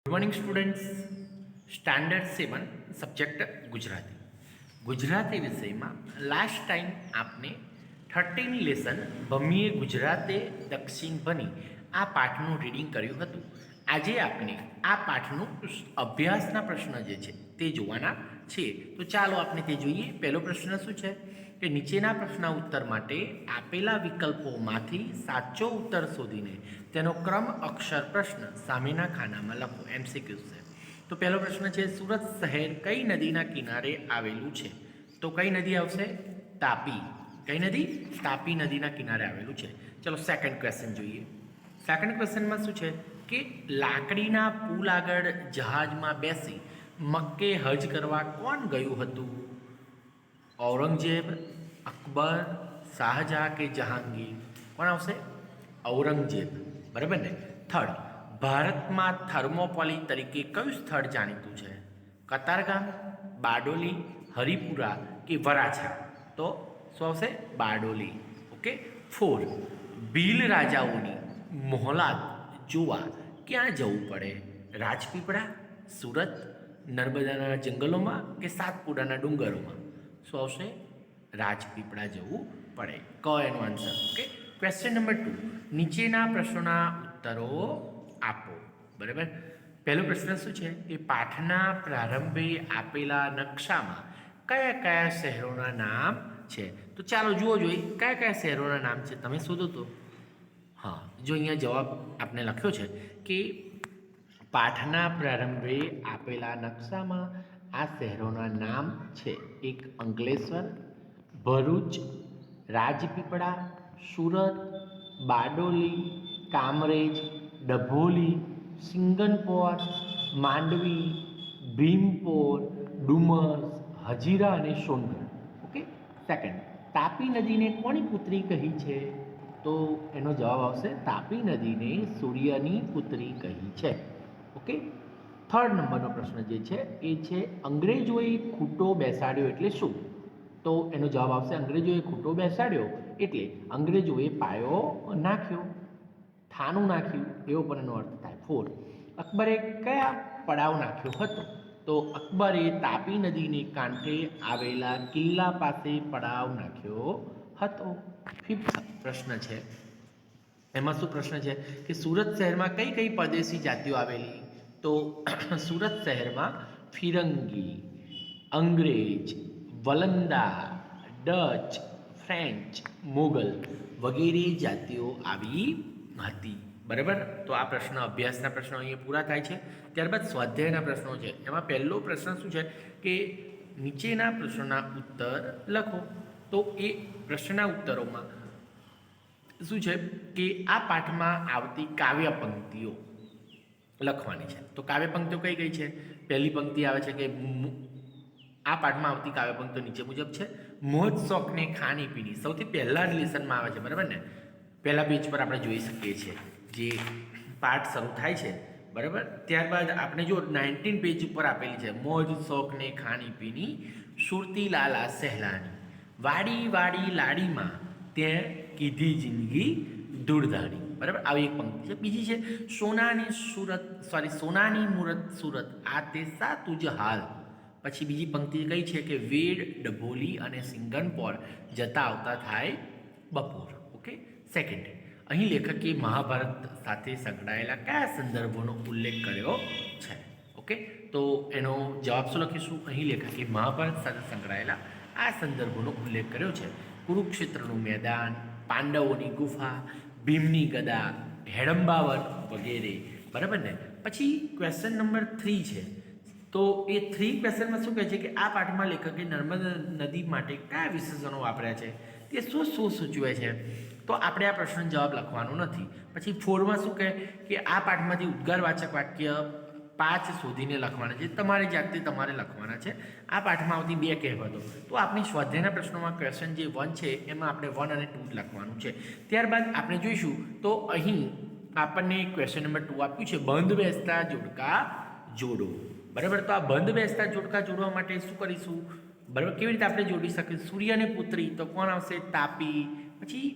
Good morning students. Standard 7 subject Gujarati વિષયમાં last time આપને 13 lesson ભમીએ ગુજરાતે દક્ષિણ ભણી આ પાઠનું રીડિંગ કર્યું હતું. આજે આપણે આ પાઠનું અભ્યાસના પ્રશ્ન જે છે તે જોવાના છે. તો ચાલો આપણે તે જોઈએ. પહેલો પ્રશ્ન શું છે કે નીચેના પ્રશ્નના ઉત્તર માટે આપેલા વિકલ્પોમાંથી સાચો ઉત્તર શોધીને તેનો ક્રમ અક્ષર પ્રશ્ન સામેના ખાનામાં લખો. MCQ છે. તો પહેલો પ્રશ્ન છે, સુરત શહેર કઈ નદીના કિનારે આવેલું છે? તો કઈ નદી આવશે? તાપી. કઈ નદી? તાપી નદીના કિનારે આવેલું છે. ચલો સેકન્ડ ક્વેશ્ચન જોઈએ. સેકન્ડ ક્વેશ્ચનમાં શું છે કે લાકડીના પુલ આગળ જહાજમાં બેસી મક્કે હજ કરવા કોણ ગયું હતું? ઔરંગઝેબ, અકબર, શાહજહાં કે જહાંગીર? કોણ આવશે? ઔરંગઝેબ. બરાબર ને? થર્ડ, ભારતમાં થર્મોપોલી તરીકે કયું સ્થળ જાણીતું છે? કતારગામ, બારડોલી, હરિપુરા કે વરાછા? તો શું આવશે? બારડોલી. ઓકે. ફોર, ભીલ રાજાઓની મોહલાત જોવા ક્યાં જવું પડે? રાજપીપળા, સુરત, નર્મદાના જંગલોમાં કે સાતપુડાના ડુંગરોમાં? શું આવશે? રાજપીપળા જવું પડે. એનો આન્સર. ઓકે. ક્વેશ્ચન નંબર 2, નીચેના પ્રશ્નોના ઉત્તરો આપો. બરાબર. પહેલો પ્રશ્ન શું છે કે પાઠના પ્રારંભે આપેલા નકશામાં કયા કયા શહેરોના નામ છે? તો ચાલો જુઓ જોઈએ કયા કયા શહેરોના નામ છે. તમે શોધો તો હા, જો અહીંયા જવાબ આપણે લખ્યો છે કે પાઠના પ્રારંભે આપેલા નકશામાં આ શહેરોના નામ છે. એક અંકલેશ્વર, ભરૂચ, રાજપીપળા, સુરત, બારડોલી, કામરેજ, ડભોલી, સિંગનપોર, માંડવી, ભીમપોર, ડુમસ, હજીરા અને સોનગઢ. ઓકે. સેકન્ડ, તાપી નદીને કોની પુત્રી કહી છે? તો એનો જવાબ આવશે તાપી નદીને સૂર્યની પુત્રી કહી છે. ઓકે. થર્ડ નંબરનો પ્રશ્ન જે છે એ છે અંગ્રેજોએ ખૂંટો બેસાડ્યો એટલે શું? તો એનો જવાબ આવશે અંગ્રેજોએ ખૂંટો બેસાડ્યો એટલે અંગ્રેજોએ પાયો નાખ્યો, થાનું નાખ્યું, એવો પણ એનો અર્થ થાય. ફોર, અકબરે કયા પડાવ નાખ્યો હતો? તો અકબરે તાપી નદીને કાંઠે આવેલા કિલ્લા પાસે પડાવ નાખ્યો હતો. ફિફ્થ પ્રશ્ન છે, એમાં શું પ્રશ્ન છે કે સુરત શહેરમાં કઈ કઈ પરદેશી જાતિઓ આવેલી? તો સુરત શહેરમાં ફિરંગી, અંગ્રેજ, વલંદા, ડચ, ફ્રેન્ચ, મોગલ વગેરે જાતિઓ આવી હતી. બરાબર. તો આ પ્રશ્ન અભ્યાસના પ્રશ્નો અહીંયા પૂરા થાય છે. ત્યારબાદ સ્વાધ્યાયના પ્રશ્નો છે. એમાં પહેલો પ્રશ્ન શું છે કે નીચેના પ્રશ્નોના ઉત્તર લખો. તો એ પ્રશ્નના ઉત્તરોમાં શું છે કે આ પાઠમાં આવતી કાવ્ય પંક્તિઓ લખવાની છે. તો કાવ્ય પંક્તિઓ કઈ કઈ છે? પહેલી પંક્તિ આવે છે કે આ પાઠમાં આવતી કાવ્ય પંક્તિઓ નીચે મુજબ છે. મોજ શોખને ખાણી પીણી સૌથી પહેલા જ લેસનમાં આવે છે. બરાબર ને? પહેલા પેજ પર આપણે જોઈ શકીએ છીએ જે પાઠ શરૂ થાય છે. બરાબર. ત્યારબાદ આપણે જો 19 પેજ ઉપર આપેલી છે મોજ શોખને ખાણી પીણી સુરતી લાલા સહેલાની વાડી વાડી લાડીમાં તે કીધી જિંદગી દૂરધાણી. બરાબર. આવી એક પંક્તિ છે. બીજી છે સોનાની મૂરત સુરત આ તે સા તુજ હાલ. પછી બીજી પંક્તિ કઈ છે કે વેડ, ડભોલી અને સિંગનપોર જતા આવતા થાય બપોર. ઓકે. સેકન્ડ, અહીં લેખકે મહાભારત સાથે સંકળાયેલા કયા સંદર્ભોનો ઉલ્લેખ કર્યો છે? ઓકે. તો એનો જવાબ શું લખીશું? અહીં લેખકે મહાભારત સાથે સંકળાયેલા આ સંદર્ભોનો ઉલ્લેખ કર્યો છે. કુરુક્ષેત્રનું મેદાન, પાંડવોની ગુફા, ભીમની ગદા, હેડંબાવર વગેરે. બરાબર ને? પછી ક્વેશ્ચન નંબર 3 છે. તો એ 3 ક્વેશ્ચનમાં શું કહે છે કે આ પાઠમાં લેખકે નર્મદા નદી માટે કયા વિશેષણો વાપર્યા છે? તે શું સૂચવે છે? તો આપણે આ પ્રશ્નનો જવાબ લખવાનો નથી. પછી 4માં શું કહે કે આ પાઠમાંથી ઉદ્ગારવાચક વાક્ય 5 શોધીને લખવાના છે. તમારી જાતે તમારે લખવાના છે. આ પાઠમાં આવતી 2 કહેવતો. તો આપણી સ્વાધ્યાયના પ્રશ્નોમાં ક્વેશ્ચન જે 1 છે એમાં આપણે 1 અને 2 જ લખવાનું છે. ત્યારબાદ આપણે જોઈશું તો અહીં આપણને ક્વેશ્ચન નંબર 2 આપ્યું છે બંધ બેસતા જોડકા જોડો. બરાબર. તો આ બંધ બેસતા જોડકા જોડવા માટે શું કરીશું? બરાબર. કેવી રીતે આપણે જોડી શકીએ? સૂર્યની પુત્રી તો કોણ આવશે? તાપી. પછી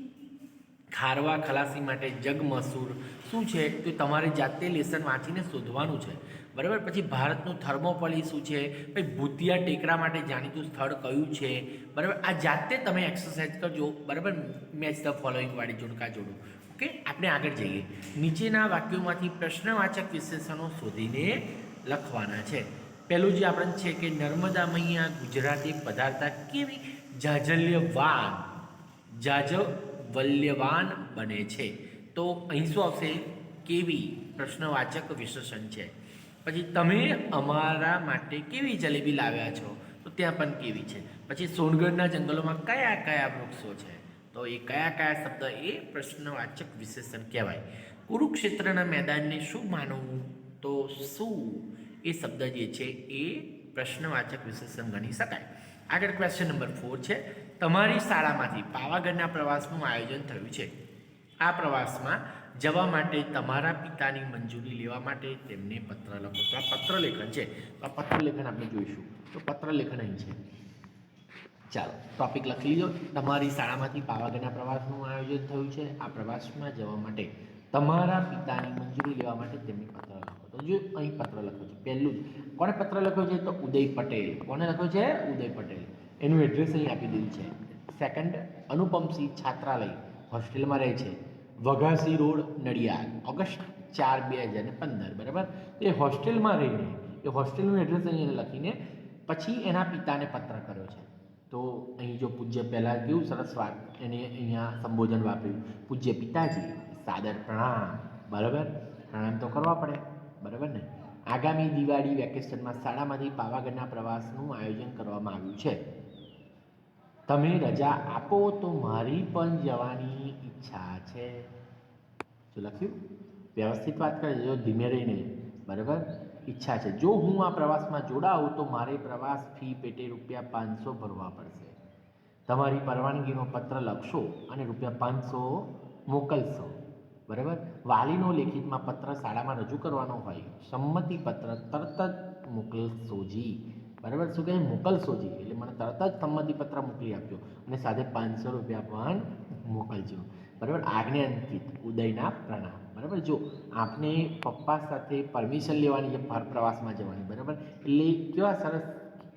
ખારવા ખલાસી માટે જગમસૂર શું છે તો તમારે જાતે લેસન વાંચીને શોધવાનું છે. બરાબર. પછી ભારતનું થર્મોપોલી શું છે, ભાઈ ભૂતિયા ટેકરા માટે જાણીતું સ્થળ કયું છે, બરાબર. આ જાતે તમે એક્સરસાઇઝ કરજો, બરાબર. મેચ ધ ફોલોઈંગ વાળી જોડકા જોડો. ઓકે, આપણે આગળ જઈએ. નીચેના વાક્યોમાંથી પ્રશ્નવાચક વિશેષણો શોધીને લખવાના છે. પહેલું જે આપણને છે કે નર્મદા મૈયા ગુજરાતે પધારતા કેવી જાજવલ્યવાન બને છે. તો અહીં શું આવશે, કેવી પ્રશ્નવાચક વિશેષણ છે. પછી તમે અમારા માટે કેવી જલેબી લાવ્યા છો, તો ત્યાં પણ કેવી છે. પછી સોનગઢના જંગલોમાં કયા કયા વૃક્ષો છે, તો એ કયા કયા શબ્દ એ પ્રશ્નવાચક વિશેષણ કહેવાય. કુરુક્ષેત્રના મેદાનને શું માનવું, તો શું એ શબ્દ જે છે એ પ્રશ્નવાચક વિશેષણ ગણી શકાય. આગળ ક્વેશ્ચન નંબર 4 છે, તમારી શાળામાંથી પાવાગઢના પ્રવાસનું આયોજન થયું છે. આ પ્રવાસમાં જવા માટે તમારા પિતાની મંજૂરી લેવા માટે તેમને પત્ર લખો. તો આ પત્રલેખન છે. તો આ પત્રલેખન આપણે જોઈશું. તો પત્રલેખન અહીં છે. ચાલો ટોપિક લખી લીધો. તમારી શાળામાંથી પાવાગઢના પ્રવાસનું આયોજન થયું છે. આ પ્રવાસમાં જવા માટે તમારા પિતાની મંજૂરી લેવા માટે તેમને પત્ર લખો. તો જો અહીં પત્ર લખ્યો છે. પહેલું કોને પત્ર લખ્યો છે, તો ઉદય પટેલ. કોને લખ્યો છે, ઉદય પટેલ. એનું એડ્રેસ અહીં આપી દીધું છે. સેકન્ડ, અનુપમસિંહ છાત્રાલય હોસ્ટેલમાં રહે છે, વઘાસી રોડ, નડિયાદ, ઓગસ્ટ 4, 2015. બરાબર. એ હોસ્ટેલમાં રહીને એ હોસ્ટેલનું એડ્રેસ અહીંયા લખીને પછી એના પિતાને પત્ર કર્યો છે. તો અહીં જો પૂજ્ય પહેલાં કેવું સરસ વાત એને અહીંયા સંબોધન વાપર્યું, પૂજ્ય પિતાજી, સાદર પ્રણામ. બરાબર, પ્રણામ તો કરવા પડે, બરાબર ને. આગામી દિવાળી વેકેશનમાં શાળામાંથી પાવાગઢના પ્રવાસનું આયોજન કરવામાં આવ્યું છે. તમે રજા આપો તો મારી પણ જવાની ઈચ્છા છે. શું લખ્યું, વ્યવસ્થિત વાત કરે છે, જો ધીમે રહીને. બરાબર, ઈચ્છા છે. જો હું આ પ્રવાસમાં જોડાઉં તો મારે પ્રવાસ ફી પેટે ₹500 ભરવા પડશે. તમારી પરવાનગીનો પત્ર લખશો અને ₹500 મોકલશો. બરાબર. વાલીનો લેખિતમાં પત્ર શાળામાં રજૂ કરવાનો હોય, સંમતિ પત્ર તરત જ મોકલશોજી. બરાબર, શું કહે, મોકલશોજી એટલે મને તરત જ સંમતિ પત્ર મોકલી આપજો અને સાથે ₹500 પણ મોકલજો. બરાબર. આજ્ઞાંકિત, ઉદયના પ્રણામ. બરાબર. જો આપણે પપ્પા સાથે પરમિશન લેવાની છે પ્રવાસમાં જવાની. બરાબર, એટલે કેવા સરસ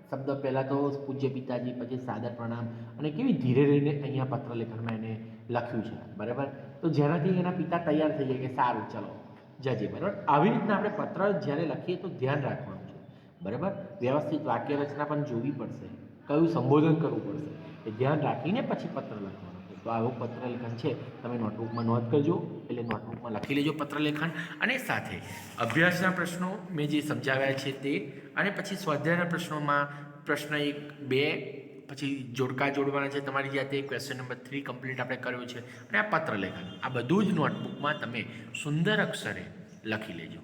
શબ્દ, પહેલાં તો પૂજ્ય પિતાજી, પછી સાદર પ્રણામ, અને કેવી ધીરે રહીને અહીંયા પત્રલેખનમાં એને લખ્યું છે. બરાબર. તો જેનાથી એના પિતા તૈયાર થઈ જાય કે સારું ચલો જજે. બરાબર. આવી રીતના આપણે પત્ર જ્યારે લખીએ તો ધ્યાન રાખવાનું છે. બરાબર. વ્યવસ્થિત વાક્ય રચના પણ જોવી પડશે, કયું સંબોધન કરવું પડશે એ ધ્યાન રાખીને પછી પત્ર લખવાનું છે. તો આવું પત્રલેખન છે, તમે નોટબુકમાં નોંધ કરજો, એટલે નોટબુકમાં લખી લેજો પત્રલેખન, અને સાથે અભ્યાસના પ્રશ્નો મેં જે સમજાવ્યા છે તે, અને પછી સ્વાધ્યાયના પ્રશ્નોમાં પ્રશ્ન 1, 2, પછી જોડકા જોડવાના છે તમારી જાતે. ક્વેશ્ચન નંબર 3 કમ્પ્લીટ આપણે કર્યો છે, અને આ પત્રલેખન, આ બધું જ નોટબુકમાં તમે સુંદર અક્ષરે લખી લેજો.